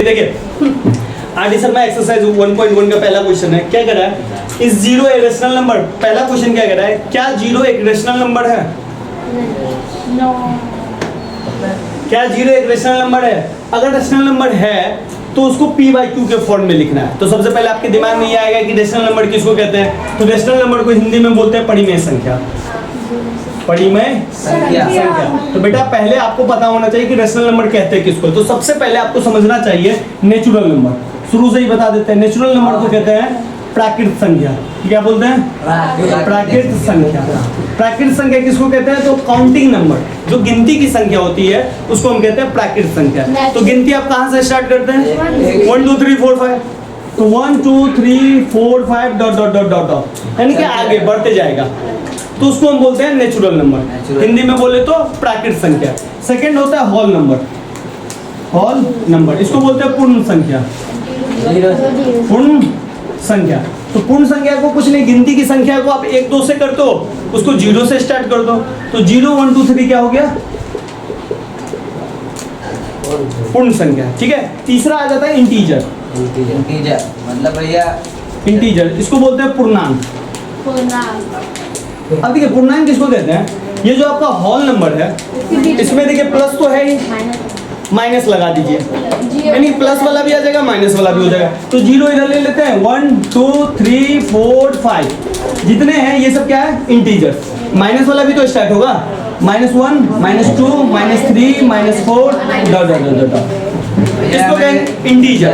देखिए RD Sharma exercise 1.1 का पहला क्वेश्चन है, क्या कह रहा है, इज जीरो एक रेशनल नंबर। पहला क्वेश्चन क्या कह रहा है, क्या जीरो एक रेशनल नंबर है? नो। क्या जीरो एक रेशनल नंबर है? अगर रेशनल नंबर है तो उसको p बाई क्यू के फॉर्म में लिखना है। तो सबसे पहले आपके दिमाग में ये आएगा कि रेशनल नंबर किसको कहते हैं, तो रेशनल नंबर को हिंदी में बोलते हैं परिमेय संख्या। परिमेय संख्या। तो बेटा पहले आपको पता होना चाहिए कि रेशनल नंबर कहते हैं किसको। तो सबसे पहले आपको समझना चाहिए नेचुरल नंबर, शुरू से ही बता देते हैं। नेचुरल नंबर को कहते हैं प्राकृत संख्या। क्या बोलते हैं? प्राकृत संख्या। प्राकृत संख्या किसको कहते हैं, तो काउंटिंग नंबर, जो गिनती की संख्या होती है उसको हम कहते हैं प्राकृत संख्या। तो गिनती आप कहाँ से स्टार्ट करते हैं? 1 2 3 4 5। तो 1 2 3 4 5 dot dot dot dot dot, यानी कि आगे बढ़ते जाएगा, तो उसको हम बोलते हैं नेचुरल नंबर। हिंदी में बोले तो प्राकृत संख्या। सेकंड होता है होल नंबर। होल नंबर इसको बोलते हैं पूर्ण संख्या। पूर्ण संख्या, तो पूर्ण संख्या को कुछ नहीं, गिनती की संख्या को आप 1 2 से कर दो, उसको 0 से स्टार्ट कर दो, तो 0 1 2 3 क्या हो गया? पूर्ण संख्या। ठीक है, तीसरा आ जाता है इंटीजर। इंटीजर मतलब भैया इंटीजर इसको बोलते हैं पूर्णांक। अब देखिए पूर्णांक किसको कहते हैं, ये जो आपका होल नंबर है इसमें देखिए प्लस तो है ही, माइनस लगा दीजिए, यानी प्लस वाला भी आ जाएगा माइनस वाला भी हो जाएगा। तो 0 इधर ले लेते हैं, 1 2 3 4 5 जितने हैं ये सब क्या है, इंटीजर। माइनस वाला भी तो स्टार्ट होगा, -1 -2 -3 -4 डॉट डॉट डॉट डॉट, इसको कहेंगे इंटीजर।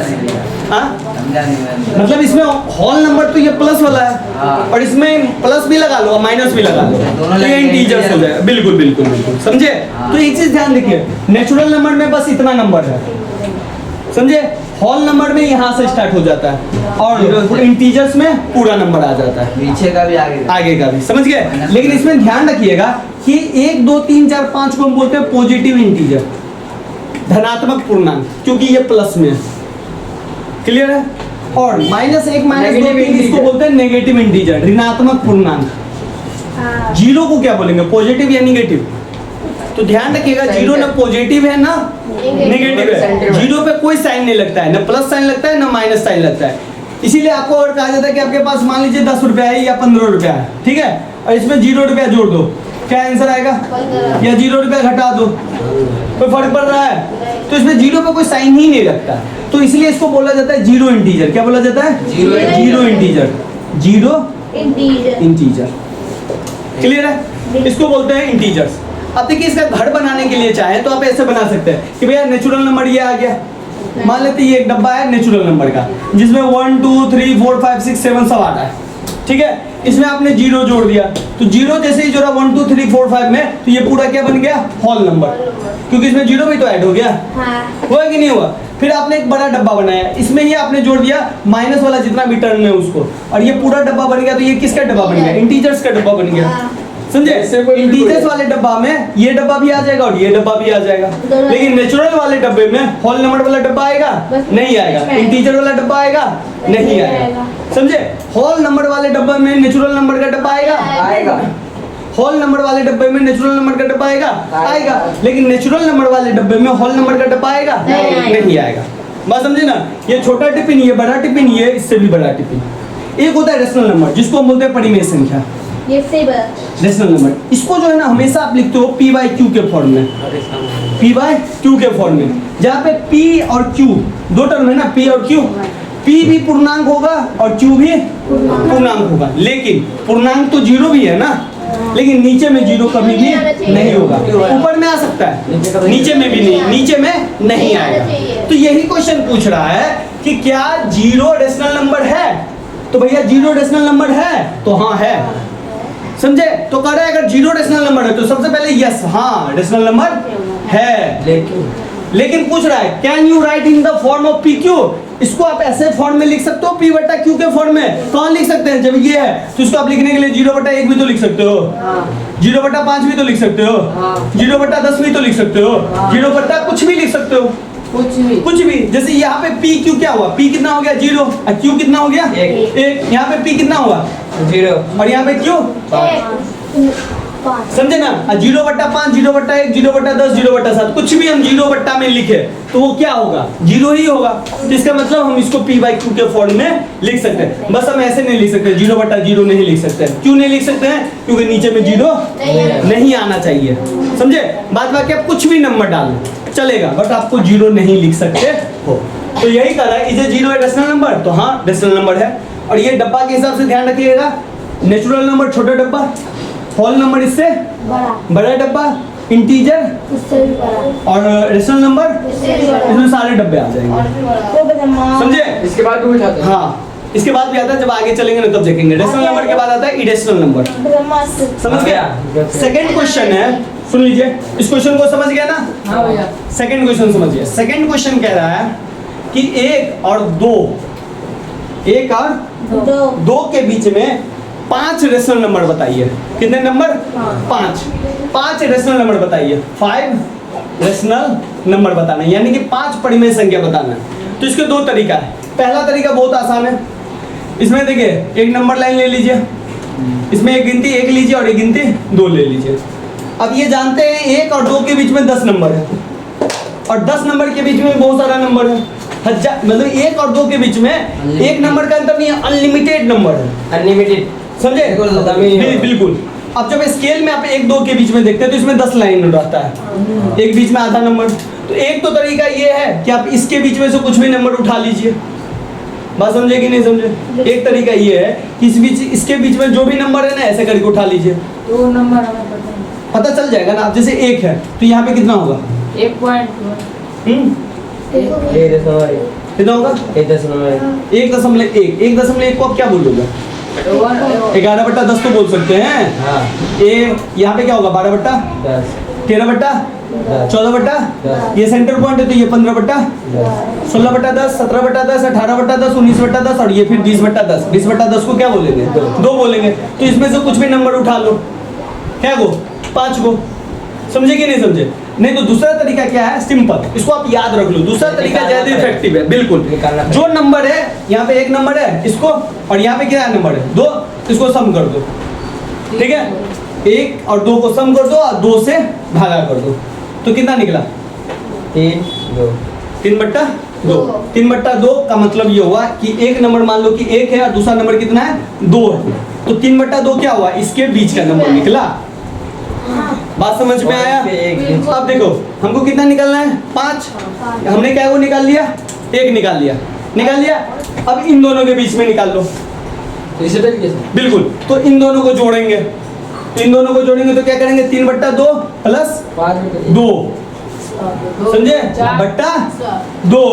हाँ मतलब इसमें होल नंबर तो ये प्लस वाला है और इसमें प्लस भी लगा लो और माइनस भी लगा लो, तो ये इंटीजर्स हो जाएगा। बिल्कुल बिल्कुल बिल्कुल, समझे? तो एक चीज ध्यान रखिए, नेचुरल नंबर में बस इतना नंबर है, समझे? होल नंबर में यहाँ से स्टार्ट हो जाता है और इंटीजर्स में पूरा नंबर आ जाता है, पीछे का भी आगे का भी, समझ गए? लेकिन इसमें ध्यान रखिएगा कि 1 2 3 4 5 को हम बोलते हैं पॉजिटिव इंटीजर, धनात्मक पूर्णांक, क्योंकि ये प्लस में है। क्लियर है? और -1 -2 3 इसको बोलते हैं नेगेटिव इंटीजर, ऋणात्मक पूर्णांक। जीरो को क्या बोलेंगे, पॉजिटिव या निगेटिव? तो ध्यान रखिएगा, जीरो ना पॉजिटिव है ना नेगेटिव है, जीरो पे कोई साइन नहीं लगता है, ना प्लस साइन लगता है ना माइनस साइन लगता है। इसीलिए आपको और कहा जाता है कि आपके पास मान लीजिए 10 रुपया है या 15 रुपया है, ठीक है, और इसमें 0 रुपया जोड़ दो, क्या आंसर आएगा? या 0 रुपया घटा दो, कोई फर्क पड़ रहा है? तो इसमें 0 पे कोई साइन ही नहीं लगता, तो इसलिए इसको बोला जाता है जीरो इंटीजर। क्या बोला जाता है? Zero integer. Zero integer. Clear है? इसको बोलते हैं इंटीजर्स। अब देखिए इसका घर बनाने के लिए चाहे तो आप ऐसे बना सकते हैं कि भैया नेचुरल नंबर ये आ गया, मान लेते हैं ये एक डब्बा है नेचुरल नंबर का जिसमें 1 2 3 4 5 6 7 सब आ रहा है, ठीक है, इसमें आपने 0 जोड़ दिया, तो 0 जैसे ही जोड़ा 1 2 3 4 5 में, तो ये पूरा क्या बन गया? होल नंबर, क्योंकि इसमें 0 भी तो ऐड हो गया। हुआ कि नहीं हुआ? फिर आपने एक बड़ा डब्बा बनाया, इसमें ये आपने जोड़ दिया माइनस वाला जितना भी टर्म है उसको, और ये पूरा डब्बा बन गया, तो ये किसका डब्बा बन गया? इंटीजर्स का डब्बा बन गया, समझे? इंटीजर्स वाले डब्बा में ये डब्बा भी आ जाएगा और ये डब्बा भी आ जाएगा, लेकिन नेचुरल वाले डब्बे में होल नंबर वाला डब्बा आएगा नहीं आएगा, इंटीजर वाला डब्बा आएगा नहीं आएगा, समझे? होल नंबर वाले डब्बे में नेचुरल नंबर का डब्बा आएगा, होल नंबर वाले डब्बे में नेचुरल नंबर का डब्बा आएगा, लेकिन नेचुरल नंबर वाले डब्बे में होल नंबर का डब्बा आएगा नहीं आएगा। बात समझे ना? ये छोटा टिफिन, ये बड़ा टिफिन, ये इससे भी बड़ा टिफिन। एक होता है रेशनल नंबर जिसको हम बोलते हैं परिमेय संख्या, रेशनल नंबर। इसको जो है ना हमेशा आप लिखते हो p बाई क्यू के फॉर्म में, p बाई क्यू के फॉर्म में, जहाँ पे p और q दो टर्म है ना, p और q, p भी पूर्णांक होगा और q भी पूर्णांक होगा, लेकिन पूर्णांक तो 0 भी है ना, लेकिन नीचे में 0 कभी भी नहीं होगा, ऊपर में आ सकता है, नीचे में भी नहीं, नीचे में नहीं आएगा। तो यही क्वेश्चन पूछ रहा है कि क्या 0 रेशनल नंबर है? तो भैया 0 रेशनल नंबर है, तो हाँ है, समझे? तो कह रहा है अगर 0 रेशनल नंबर है तो सबसे पहले यस, हाँ रेशनल नंबर है, लेकिन पूछ रहा है can you right in the form of P Q? इसको आप ऐसे फॉर्म में लिख सकते हो p बटा q के फॉर्म में, कहाँ लिख सकते हैं? जब ये है तो इसको आप लिखने के लिए 0 बटा 1 भी तो लिख सकते हो, 0 बटा 5 भी तो लिख सकते हो, 0 बटा 10 भी तो लिख सकते हो, 0 बटा कुछ भी लिख सकते हो, कुछ भी। जैसे यहाँ पे पी क्यू क्या हुआ? p कितना हो गया? 0, और q कितना हो गया? 1। यहाँ पे p कितना हुआ? 0, और यहाँ पे q 5 समझे ना? 0/5, 0/1, 0/10, 0/7 कुछ भी हम 0 में लिखे तो वो क्या होगा? 0 ही होगा। तो इसका मतलब हम इसको p/q के फॉर्म में लिख सकते हैं। बस हम ऐसे नहीं लिख सकते, 0/0 नहीं लिख सकते हैं। क्यों नहीं लिख सकते हैं? क्योंकि नीचे में 0 नहीं आना चाहिए। समझे? बाद बाकी आप कुछ भी नंबर डाल चलेगा, बट आपको 0 नहीं लिख सकते हो। तो यही कह रहा है, is a 0 a rational number? तो हाँ, रेशनल नंबर है। और ये डब्बा के हिसाब से ध्यान रखिएगा, नेचुरल नंबर छोटा डब्बा, होल नंबर इससे बड़ा, बड़ा डब्बा, इंटीजर उससे भी बड़ा, और रेशनल नंबर उससे भी बड़ा, इसमें सारे डब्बे आ जाएंगे। तो बदमाश। समझे? इसके बाद भी उठाते हैं। हाँ, इसके बाद भी आता है, जब आगे चलेंगे ना तब देखेंगे। रेशनल नंबर के बाद आता है इरेशनल नंबर। बदमाश। समझ गया? सेकंड क्वेश्चन है, सुन लीजिए। इस क्वेश्चन को समझ गया ना? हाँ भैया। सेकंड क्वेश्चन समझिए। सेकंड क्वेश्चन कह रहा है कि 1 और 2 दो के बीच में 5 रेशनल नंबर बताइए। कितने नंबर? 5 रेशनल नंबर बताइए। 5 रेशनल नंबर बताना है, यानी कि 5 परिमेय संख्या बताना है। तो इसके 2 तरीका है। पहला तरीका बहुत आसान है। इसमें देखिए, एक नंबर लाइन ले लीजिए, इसमें एक गिनती 1 लीजिए और एक गिनती 2 ले लीजिए। अब ये जानते हैं 1 और 2 के बीच में 10 नंबर है, और 10 नंबर के बीच में बहुत सारा नंबर है। हजार, मतलब 1 और 2 के बीच में एक नंबर का अंतर नहीं है, अनलिमिटेड नंबर है। अनलिमिटेड। समझे? बिल्कुल। बिल्कुल। अब जब स्केल में आप 1 2 के बीच में देखते हैं तो इसमें 10 लाइन रहता है, एक बीच में आधा नंबर। तो एक तो तरीका ये है कि आप इसके बीच में से कुछ भी नंबर उठा लीजिए। बात समझे कि नहीं समझे? एक तरीका ये है कि इसके बीच में जो भी नंबर है ना, ऐसे करके उठा लीजिए, 2 नंबर हमें पता है। पता चल जाएगा ना। आप जैसे 1 है तो यहाँ पे कितना होगा? 1.1 कितना होगा? 1.1 1.1। 1.1 को आप क्या बोलोगे? 11/10 तो बोल सकते हैं। हाँ। यहाँ पे क्या होगा? 12/10, 13/10, 14/10, ये सेंटर पॉइंट है तो ये 15/10, 16/10, 17/10, 18/10, 19/10 और ये फिर 20/10। 20/10 को क्या बोलेंगे? 2 बोलेंगे। तो इसमें से कुछ भी नंबर उठा लो। क्या गो? 5 गो। समझे कि नहीं समझे? नहीं तो दूसरा तरीका क्या है? सिंपल, इसको आप याद रख लो। दूसरा तरीका ज्यादा इफेक्टिव है। बिल्कुल, जो नंबर है यहाँ पे 1 नंबर है, इसको, और यहाँ पे क्या नंबर है? 2, इसको सम कर दो। ठीक है? 1 और 2 को सम कर दो और 2 से भागा कर दो, तो कितना निकला? 3/2। 3/2। 3/2 का मतलब ये हुआ कि एक नंबर मान लो कि 1 है और दूसरा नंबर कितना है? 2 है। तो 3/2 क्या हुआ? इसके बीच का नंबर निकला। बात समझ में आया? अब देखो, हमको कितना निकालना है? 5। हमने क्या को निकाल लिया? 1 निकाल लिया। अब इन दोनों के बीच में निकाल लो। इसी तरीके से बिल्कुल। तो इन दोनों को जोड़ेंगे, तो क्या करेंगे? 3/2 प्लस 2, समझे? बट्टा 2।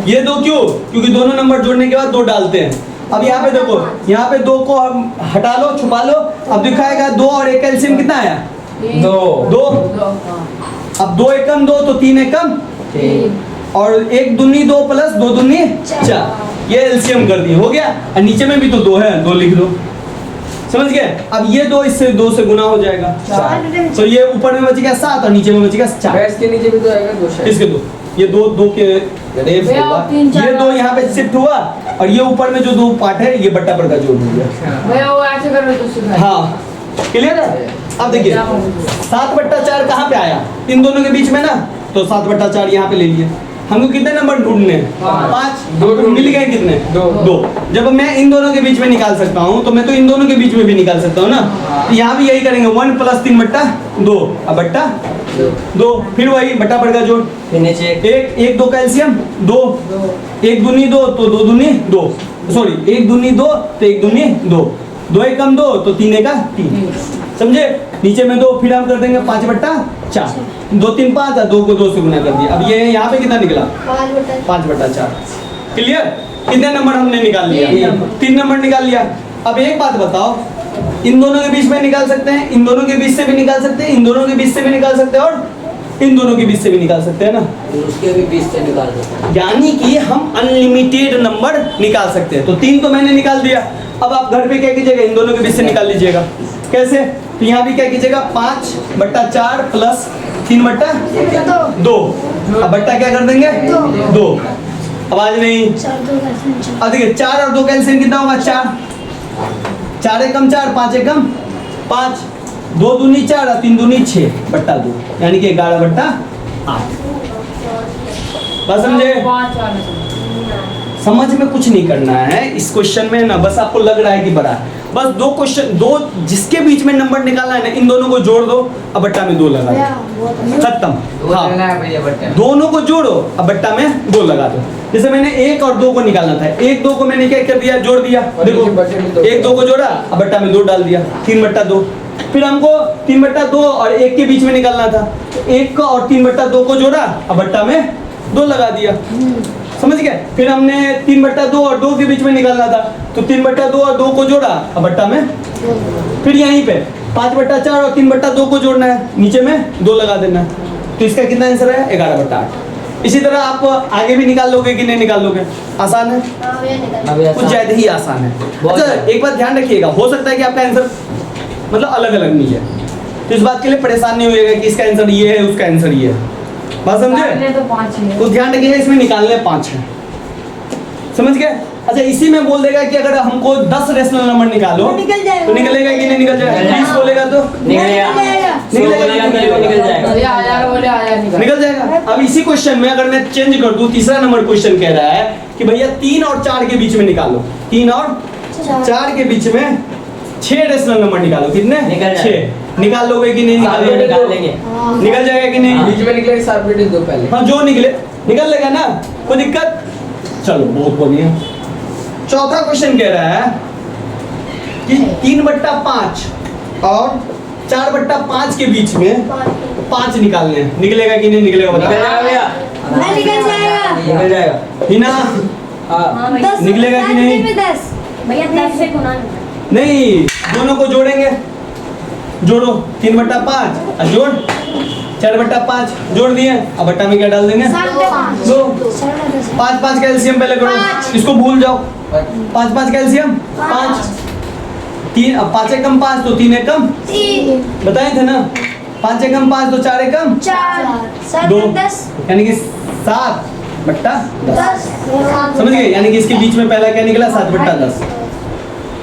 ये 2 क्यों? क्योंकि दोनों नंबर जोड़ने के बाद 2 डालते हैं। अब यहाँ पे देखो, यहाँ पे 2 को हम हटा लो, छुपा लो। अब दिखाएगा 2 और 1 का एलसीएम कितना आया? 2। अब 2 एकम 2 तो 3 एकम 3 और 1 दूनी 2 प्लस 2 दूनी 4। ये एलसीएम कर दिए, हो गया। और नीचे में भी तो 2 है, 2 लिख दो। समझ गए? अब ये 2 इससे 2 से गुना हो जाएगा, तो ये ऊपर में बच गया 7 और नीचे में बच गया 4। गैस के नीचे भी तो आएगा 2 शायद। किसके 2? ये 2 के रेफ हुआ, ये 2 यहाँ पे शिफ्ट हुआ और ये ऊपर में जो 2 पार्ट है ये बट्टा पर का जोड़ हो गया। भैया वो ऐसे कर रहे तो सिखाइए। हाँ, क्लियर है? अब देखिए 7/4 कहाँ पे आया? इन दोनों के बीच में ना, तो 7/4 यहाँ पे ले लिए। हमको कितने नंबर ढूंढने हैं? 5। 2 मिल गए कितने? 2। जब मैं इन दोनों के बीच में निकाल सकता हूँ तो मैं तो इन दोनों के बीच में भी निकाल सकता हूँ ना। तो यहाँ भी यही करेंगे, 1 + 3/2 अब बट्टा 2, फिर वही बट्टा पर का जोड़। फिर नीचे 1 2 का एलसीएम 2, 1 दूनी 2 तो 2 दूनी 2, सॉरी 1 दूनी 2 तो 1 दूनी 2, 2 एकम 2 तो 3 एका 3। समझे? नीचे में 2, फिर हम कर देंगे 5/4, 2 3 5 और 2 को 2 से गुना कर दिया। अब ये यहाँ पे कितना निकला? 5/4। क्लियर? कितने नंबर हमने निकाल लिया? 3 नंबर निकाल लिया। अब एक बात बताओ, इन दोनों के बीच में निकाल सकते हैं, इन दोनों के बीच से भी निकाल सकते हैं, इन दोनों के बीच से भी निकाल सकते हैं और इन दोनों के बीच से भी निकाल सकते हैं ना। उसके भी 20 से निकाल सकते हैं। यानी कि हम अनलिमिटेड नंबर निकाल सकते हैं। तो 3 तो मैंने निकाल दिया। अब आप घर पे क्या कीजिएगा? इन दोनों के बीच से निकाल लीजिएगा। कैसे? तो यहाँ भी क्या कीजिएगा? 5/4 प्लस 3/2। अब बट्टा क्या कर देंगे? 2। आवाज नहीं। अब देखिए 4 और 2 का एलसीएम कितना होगा? 4। 4 एकम 4, 5 एकम 5। 2 दूनी 4 और 3 दूनी 6 बट्टा 2 यानी कि 11 बट्टा 8। बात समझे? 5 आने से समझ में कुछ नहीं करना है इस क्वेश्चन में ना, बस आपको लग रहा है कि बड़ा है। बस दो क्वेश्चन, दो जिसके बीच में नंबर निकालना है ना, इन दोनों को जोड़ दो अब बट्टा में 2 लगा दो, खत्म। हाँ, दोनों को जोड़ो अब बट्टा में 2 लगा दो। जैसे मैंने 1 और 2 को निकालना था, 1 2 को मैंने क्या कर दिया, जोड़ दिया। देखो 1 2 को जोड़ा अब बट्टा में 2 डाल दिया, 3 बट्टा 2। फिर हमको 3 बट्टा 2 और 1 के बीच में निकालना था, 1 को और 3 बट्टा 2 को जोड़ा अब बट्टा में 2 लगा दिया। समझ गए? फिर हमने 3 बट्टा 2 और 2 के बीच में निकालना था, तो 3 बट्टा 2 और 2 को जोड़ा अब बट्टा में। फिर यहीं पे 5 बट्टा 4 और 3 बट्टा 2 को जोड़ना है, नीचे में 2 लगा देना है। तो इसका कितना आंसर है? 11 बट्टा 8। इसी तरह आप आगे भी निकाल लोगे कि नहीं निकाल लोगे? आसान है, कुछ ज्यादा ही आसान है। अच्छा एक बात ध्यान रखिएगा, हो सकता है कि आपका आंसर मतलब अलग अलग नहीं है, तो इस बात के लिए परेशान नहीं होइएगा कि इसका आंसर ये है उसका आंसर ये है। बात समझे? तो 5 है। तो ध्यान रखिएगा इसमें निकालने 5 है। समझ गए? अच्छा इसी में बोल देगा कि अगर हमको 10 रेशनल नंबर निकालो तो निकल जाएगा। तो निकलेगा कि नहीं निकल जाएगा? 20 बोलेगा तो निकलेगा। निकल जाएगा। अरे 1000 बोले 1000 निकल जाएगा। अब इसी क्वेश्चन में अगर मैं चेंज कर दूं, तीसरा नंबर क्वेश्चन कह रहा है कि भैया 3 और 4 के बीच में निकालो, 3 और 4 के बीच में 6 रेशनल नंबर निकालो। कितने? निकल जाएगा। 6। निकाल लोगे कि नहीं निकाल निकालोगे? लेंगे। निकल जाएगा कि नहीं? बीच में निकलेगा 7 बेटे 2 पहले। हाँ जो निकले निकल लेगा ना, कोई दिक्कत? चलो बहुत बढ़िया। चौथा क्वेश्चन कह रहा है कि 3 बट्टा 5 और 4 बट्टा 5 के बीच में 5 निकालने हैं। निकलेगा कि नहीं निकलेगा? निकल बताओ। जाएगा भैया। निकल जाएगा। निकल जाएगा। हिना हाँ। 10 निकलेगा कि नहीं? 10 भैया 10 से गुना नहीं, दोनों को जोड़ेंगे। जोड़ो 3 बट्टा 5 और जोड़ 4 बट्टा 5 जोड़ दिए, अब बट्टा में क्या डाल देंगे? 2। 5 5 कैल्शियम पहले करो, इसको भूल जाओ। 5 5 कैल्शियम 5, 3 अब 5 एकम 5 तो 3 एकम बताए थे ना, 5 एकम 5 तो 4 एकम 2 यानी कि 7 बट्टा 10। समझ गए? यानी कि इसके बीच में पहला क्या निकला? 7 बट्टा 10।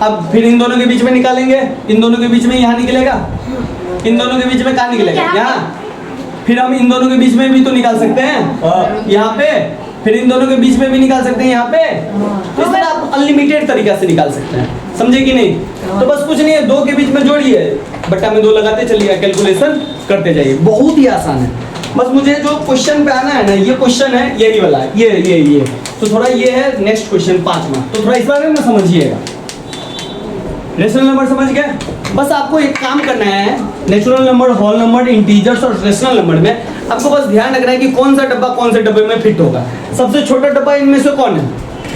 अब फिर इन दोनों के बीच में निकालेंगे, इन दोनों के बीच में यहाँ निकलेगा, इन दोनों के बीच में कहाँ निकलेगा? यहाँ। फिर हम इन दोनों के बीच में भी तो निकाल सकते हैं यहाँ पे, फिर इन दोनों के बीच में भी निकाल सकते हैं यहाँ पे। तो इस तरह आप अनलिमिटेड तरीका से निकाल सकते हैं। समझे कि नहीं? तो बस कुछ नहीं है, 2 के बीच में जोड़िए, बट्टा में 2 लगाते चलिए, कैलकुलेशन करते जाइए, बहुत ही आसान है। बस मुझे जो क्वेश्चन पे आना है ना, ये क्वेश्चन है यही वाला है, ये तो थोड़ा ये है नेक्स्ट क्वेश्चन 5वां, तो थोड़ा इस बारे में समझिएगा। रेशनल नंबर समझ गए? बस आपको एक काम करना है, natural number, whole number, integers और रेशनल नंबर में आपको बस ध्यान रखना है कि कौन सा डब्बा कौन से डब्बे में फिट होगा। सबसे छोटा डब्बा इनमें से कौन है?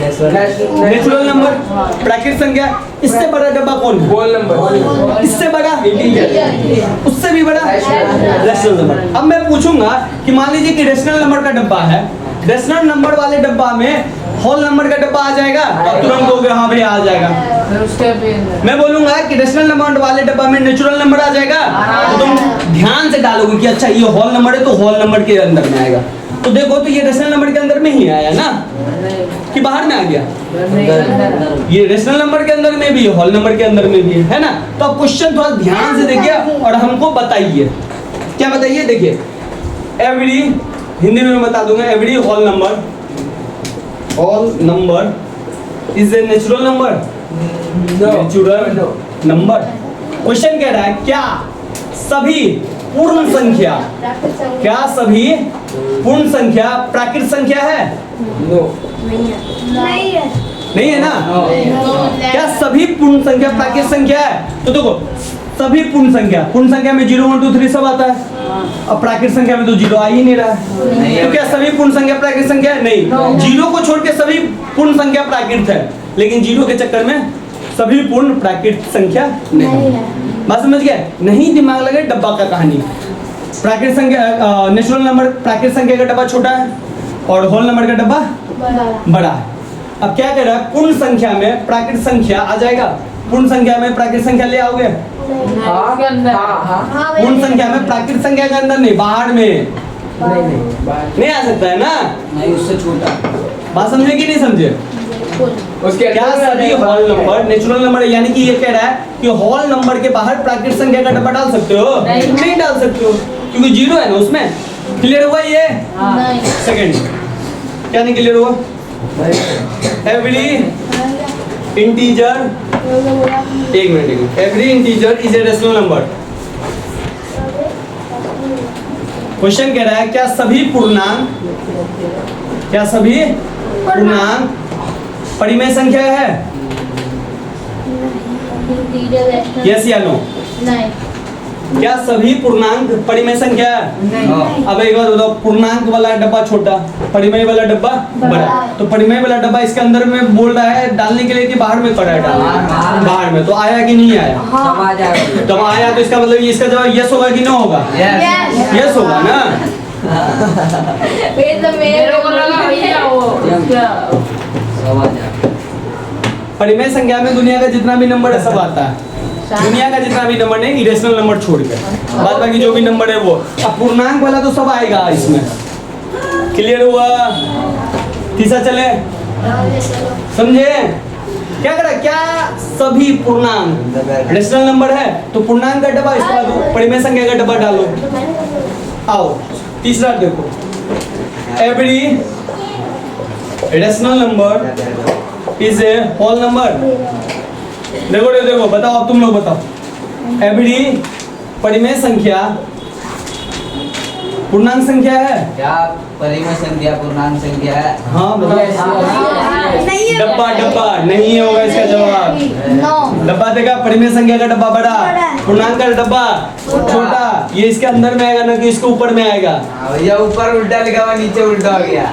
नेचुरल नंबर, प्राकृत संख्या। इससे बड़ा डब्बा कौन है? Whole number. इससे बड़ा? उससे भी बड़ा? Rational number. अब मैं पूछूंगा कि मान लीजिए कि रेशनल नंबर का डब्बा है, रेशनल नंबर वाले डब्बा में होल नंबर का डब्बा आ जाएगा? तो तुरंत कहोगे हाँ भैया आ जाएगा। फिर उसके भी मैं बोलूंगा कि रेशनल नंबर वाले डब्बा में नेचुरल नंबर आ जाएगा, तो तुम ध्यान से डालोगे कि अच्छा ये होल नंबर है तो होल नंबर के अंदर में आएगा। तो देखो तो ये रेशनल नंबर के अंदर में ही आया ना, कि बाहर में आ गया? ये रेशनल नंबर के अंदर में भी है, होल नंबर के अंदर में भी है ना। तो अब क्वेश्चन थोड़ा ध्यान से देखिए और हमको बताइए। क्या बताइए? देखिए एवरी, हिंदी में मैं बता दूंगा, every whole number is a natural number. Natural number. Question कह रहा है क्या सभी पूर्ण संख्या, क्या सभी पूर्ण संख्या प्राकृत संख्या है? नहीं है ना? क्या सभी पूर्ण संख्या प्राकृत संख्या है? तो देखो सभी पूर्ण संख्या में 0 1 2 3 सब आता है, अब प्राकृत संख्या में तो 0 आ ही नहीं रहा है। तो क्या सभी पूर्ण संख्या प्राकृत संख्या है? नहीं। 0 को छोड़ के सभी पूर्ण संख्या प्राकृत है, लेकिन 0 के चक्कर में सभी पूर्ण प्राकृत संख्या नहीं। बात समझ गए? नहीं दिमाग लगे डब्बा का कहानी। प्राकृत संख्या, नेचुरल नंबर प्राकृत संख्या का डब्बा छोटा है और होल नंबर का डब्बा बड़ा है। अब क्या कह रहा है? पूर्ण संख्या में प्राकृत संख्या आ जाएगा, पूर्ण संख्या में प्राकृत संख्या ले आओगे? उसके अंदर पूर्ण संख्या में प्राकृत संख्या के अंदर नहीं, बाहर में नहीं आ सकता है ना? नहीं उससे छोटा। बात समझे कि नहीं समझे? उसके क्या सभी होल नंबर नेचुरल नंबर है, यानी कि ये कह रहा है कि होल नंबर के बाहर प्राकृतिक संख्या का डब्बा डाल सकते हो? नहीं डाल सकते हो, क्योंकि जीरो है ना उसमें। क्लियर हुआ ये? नहीं। सेकंड क्या नहीं क्लियर हुआ? एवरी इंटीजर, एक minute, every integer is a rational number. Question कह रहा है क्या सभी पूर्णांक परिमेय संख्या है? यस या नो? नहीं। क्या सभी पूर्णांक परिमेय संख्या है? नहीं। अब एक बात बताओ, पूर्णांक वाला डब्बा छोटा, परिमेय वाला डब्बा बड़ा, तो परिमेय वाला डब्बा इसके अंदर में बोल रहा है डालने के लिए कि बाहर में पड़ा है डालने? बाहर में। तो आया कि नहीं आया? समझ आ गया। तो आया, तो इसका मतलब इसका जवाब यस होगा कि नो होगा? यस होगा ना? मेरे को लगा भैया वो क्या समझ आ गया। परिमेय संख्या में दुनिया का जितना भी नंबर है सब आता है। दुनिया का जितना भी नंबर नहीं, इरेशनल नंबर छोड़ के, बाद बाकी जो भी नंबर है वो। अब पूर्णांक वाला तो सब आएगा इसमें। क्लियर हुआ? तीसरा चले, समझे? क्या करा? क्या सभी पूर्णांक रेशनल नंबर है तो पूर्णांक का डब्बा, इसके बाद परिमेय संख्या का डब्बा डालो। आओ तीसरा देखो, every rational number is a whole number. देखो बताओ, अब तुम लोग बताओ। एवरी परिमेय संख्या पूर्णांक संख्या है? क्या परिमेय संख्या पूर्णांक संख्या है? हाँ बताओ। डब्बा नहीं होगा इसका जवाब। डब्बा देगा, परिमेय संख्या का डब्बा बड़ा, पूर्णांक का डब्बा छोटा। ये इसके अंदर में आएगा ना कि इसके ऊपर में आएगा? भैया ऊपर उल्टा लिखा हुआ, नीचे उल्टा हो गया।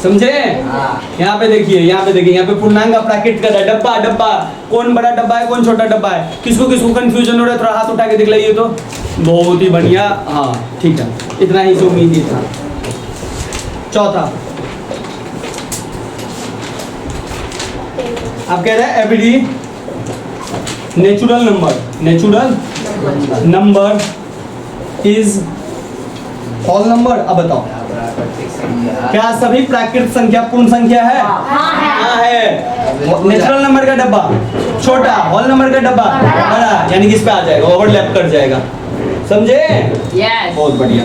समझे? हाँ। यहाँ पे देखिए, यहाँ पे पूर्णांक का प्राकृत कर रहा है। डब्बा कौन बड़ा डब्बा है कौन छोटा डब्बा है? किसको कंफ्यूजन हो रहा है? थोड़ा हाथ उठा के दिखलाइए तो। बहुत ही बढ़िया, हाँ ठीक है, इतना ही तो उम्मीद ही था। चौथा आप कह रहे हैं every natural number is whole number. अब बताओ, क्या सभी प्राकृतिक संख्या पूर्ण संख्या है? हाँ है। नेचुरल नंबर का डब्बा छोटा, होल नंबर का डब्बा बड़ा, यानी कि इस पे आ जाएगा, ओवरलैप कर जाएगा। समझे? यस। बहुत बढ़िया।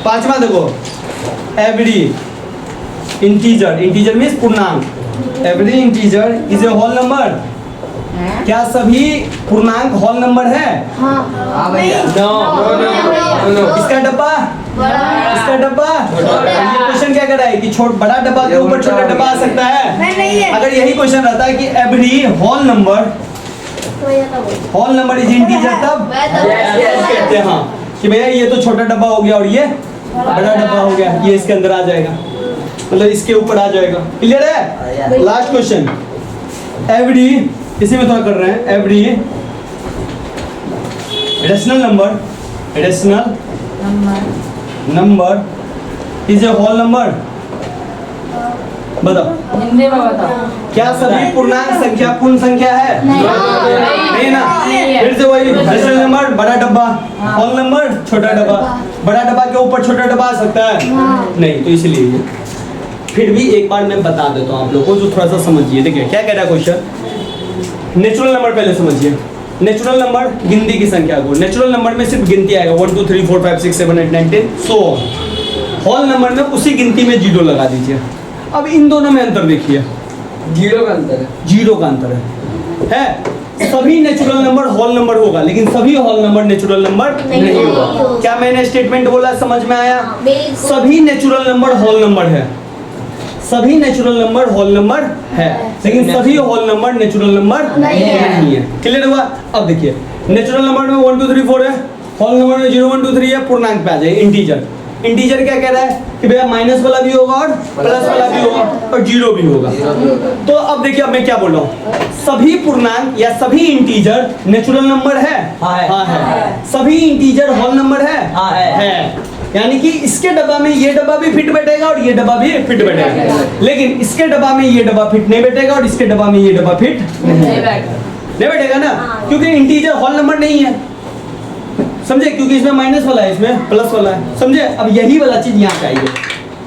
पांचवा देखो, एवरी इंटीजर मीन्स पूर्णांक। Every integer is a whole number. क्या सभी पूर्णांक होल नंबर है? हाँ भैया। नो। इसका डब्बा ये क्वेश्चन क्या कर रहा है कि बड़ा डब्बा के ऊपर छोटा डब्बा आ सकता है? अगर यही क्वेश्चन रहता है कि every whole number is integer, तब कहते हैं हाँ कि भैया ये तो छोटा डब्बा हो गया और ये बड़ा डब्बा हो गया, ये इसके अंदर आ जाएगा, मतलब इसके ऊपर आ जाएगा। क्लियर है? लास्ट क्वेश्चन, एवरी, इसी में थोड़ा कर रहे हैं, every rational number is a whole number. बताओ, हिंदी में बताओ। क्या सभी पूर्णांक संख्या पूर्ण संख्या है? नहीं ना। फिर से वही, रेशनल नंबर बड़ा डब्बा, होल नंबर छोटा डब्बा। बड़ा डब्बा के ऊपर छोटा डब्बा आ सकता है? नहीं, तो इसलिए ये। फिर भी एक बार मैं बता देता हूँ आप लोगों को, जो थोड़ा सा समझिए। देखिए क्या कह रहा है क्वेश्चन। नेचुरल नंबर पहले समझिए। नेचुरल नंबर गिनती की संख्या को, नेचुरल नंबर में सिर्फ गिनती आएगा 1 2 3 4 5 6 7 8 9 10 सो। होल नंबर में उसी गिनती में जीरो लगा दीजिए। अब इन दोनों में अंतर देखिए, जीरो का अंतर है। जीरो का अंतर है। सभी नेचुरल नंबर होल नंबर होगा, लेकिन सभी होल नंबर नेचुरल नंबर नहीं होगा। क्या मैंने स्टेटमेंट बोला, समझ में आया? सभी नेचुरल नंबर होल नंबर है, सभी नेचुरल नंबर होल नंबर है, लेकिन सभी होल नंबर नेचुरल नंबर नहीं है। क्लियर हुआ? अब देखिए, नेचुरल नंबर में 1 2 3 4 है, होल नंबर में 0 1 2 3 है, पूर्णांक पे आ जाए इंटीजर। इंटीजर क्या कह रहा है कि भैया माइनस वाला भी होगा और प्लस वाला भी होगा और जीरो भी होगा। तो अब देखिए, अब मैं क्या बोल रहा हूँ, सभी पूर्णांक या सभी इंटीजर नेचुरल नंबर है? हाँ है। सभी इंटीजर होल नंबर है? हाँ है। यानी कि इसके डब्बा में ये डब्बा भी फिट बैठेगा और ये डब्बा भी फिट बैठेगा, लेकिन इसके डब्बा में ये डब्बा फिट नहीं बैठेगा और इसके डब्बा में ये डब्बा फिट नहीं बैठेगा ना, क्योंकि इंटीजर होल नंबर नहीं है। समझे? क्योंकि इसमें माइनस वाला है, इसमें प्लस वाला है। समझे? अब यही वाला चीज यहाँ पे आएगी।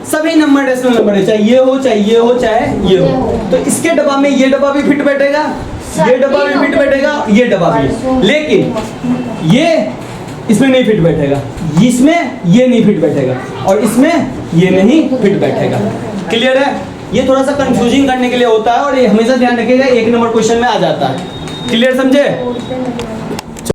सभी नंबर रेशनल नंबर है, चाहे ये हो चाहे ये हो चाहे ये हो। तो इसके डब्बा में ये डब्बा भी फिट बैठेगा, ये डब्बा भी फिट बैठेगा, ये डब्बा भी, लेकिन ये इसमें नहीं फिट बैठेगा, इसमें ये नहीं फिट बैठेगा और इसमें ये नहीं फिट बैठेगा। क्लियर है? ये थोड़ा सा कंफ्यूजिंग करने के लिए होता है और ये हमेशा ध्यान रखिएगा, 1 नंबर क्वेश्चन में आ जाता है। क्लियर समझे?